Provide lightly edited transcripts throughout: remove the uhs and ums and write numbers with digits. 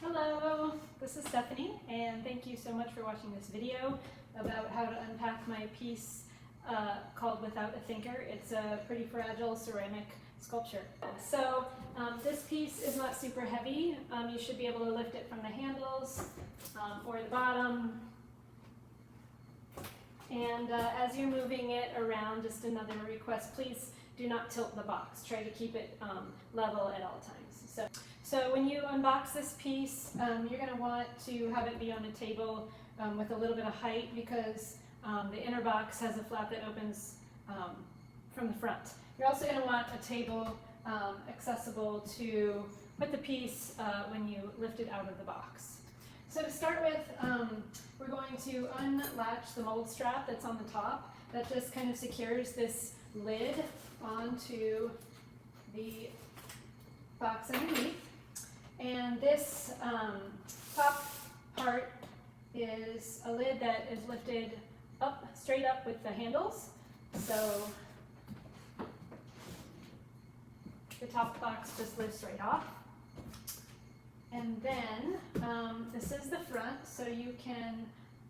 Hello, this is Stephanie, and thank you so much for watching this video about how to unpack my piece called Without a Thinker. It's a pretty fragile ceramic sculpture. So this piece is not super heavy. You should be able to lift it from the handles or the bottom. And as you're moving it around, just another request, please do not tilt the box. Try to keep it level at all times. So when you unbox this piece, you're going to want to have it be on a table with a little bit of height, because the inner box has a flap that opens from the front. You're also going to want a table accessible to put the piece when you lift it out of the box. So to start with, we're going to unlatch the mold strap that's on the top. That just kind of secures this lid onto the box underneath. And this top part is a lid that is lifted up, straight up with the handles. So the top box just lifts right off. And then this is the front, so you can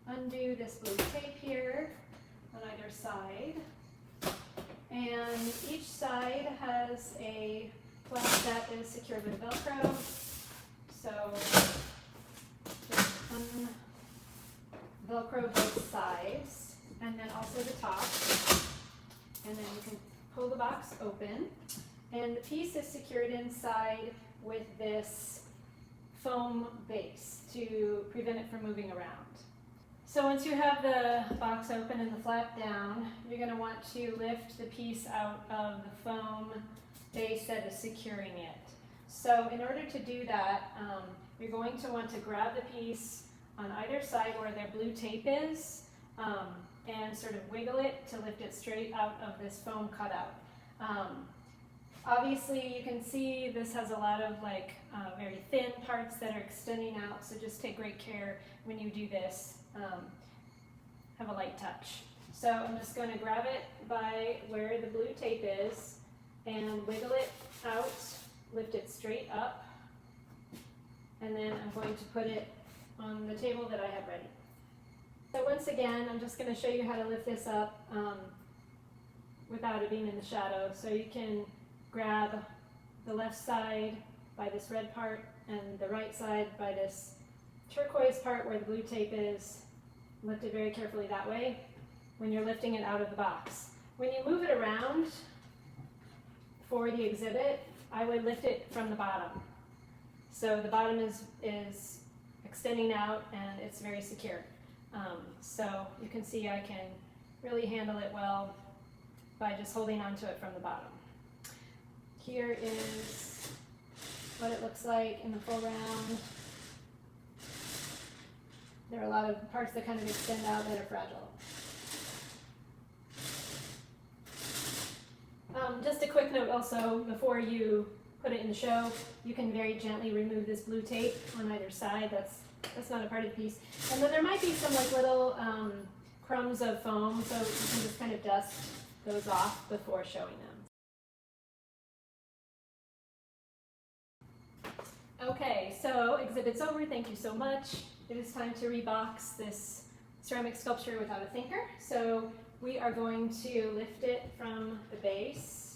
undo this blue tape here on either side. And each side has a flap that is secured with Velcro. So just Velcro both sides, and then also the top. And then you can pull the box open. And the piece is secured inside with this foam base to prevent it from moving around. So once you have the box open and the flap down, you're going to want to lift the piece out of the foam base that is securing it. So in order to do that, you're going to want to grab the piece on either side where their blue tape is and sort of wiggle it to lift it straight out of this foam cutout. Obviously you can see this has a lot of very thin parts that are extending out, so just take great care when you do this. Have a light touch. So I'm just going to grab it by where the blue tape is and wiggle it out, lift it straight up, and then I'm going to put it on the table that I have ready. So once again, I'm just going to show you how to lift this up without it being in the shadow. So you can grab the left side by this red part and the right side by this turquoise part where the blue tape is. Lift it very carefully that way when you're lifting it out of the box. When you move it around for the exhibit, I would lift it from the bottom. So the bottom is extending out and it's very secure. So you can see I can really handle it well by just holding onto it from the bottom. Here is what it looks like in the full round. There are a lot of parts that kind of extend out that are fragile. Just a quick note also, before you put it in the show, you can very gently remove this blue tape on either side. That's not a part of the piece. And then there might be some little crumbs of foam, so you can just kind of dust those off before showing them. Okay, so exhibit's over. Thank you so much. It is time to rebox this ceramic sculpture Without a Thinker. So we are going to lift it from the base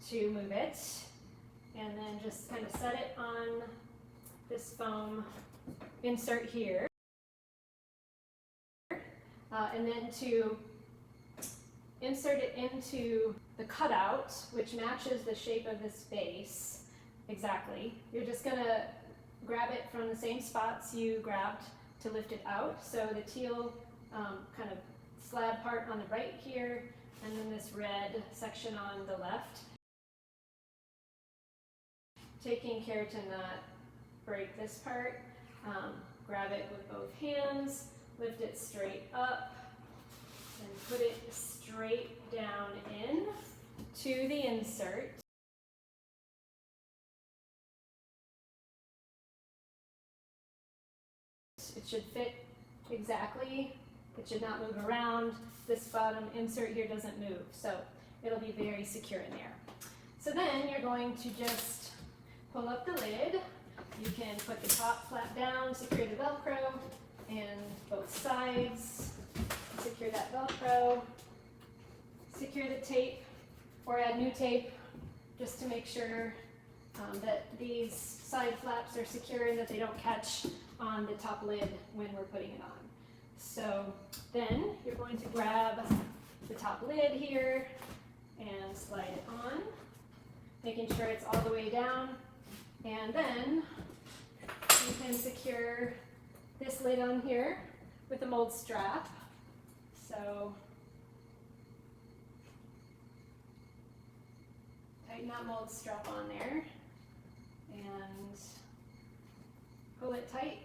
to move it, and then just kind of set it on this foam insert here, and then to insert it into the cutout, which matches the shape of this base exactly. You're just going to grab it from the same spots you grabbed to lift it out. So the teal kind of slab part on the right here, and then this red section on the left. Taking care to not break this part, grab it with both hands, lift it straight up, and put it straight down in to the insert. It should fit exactly. It should not move around. This bottom insert here doesn't move, so it'll be very secure in there. So then you're going to just pull up the lid You can put the top flap down, secure the Velcro, and both sides. Secure that Velcro. Secure the tape, or add new tape, just to make sure that these side flaps are secure and that they don't catch on the top lid when we're putting it on. So then you're going to grab the top lid here and slide it on, making sure it's all the way down. And then you can secure this lid on here with a mold strap. So tighten that mold strap on there and pull it tight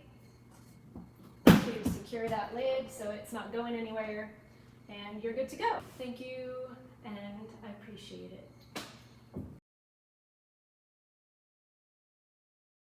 to secure that lid so it's not going anywhere, and you're good to go. Thank you, and I appreciate it.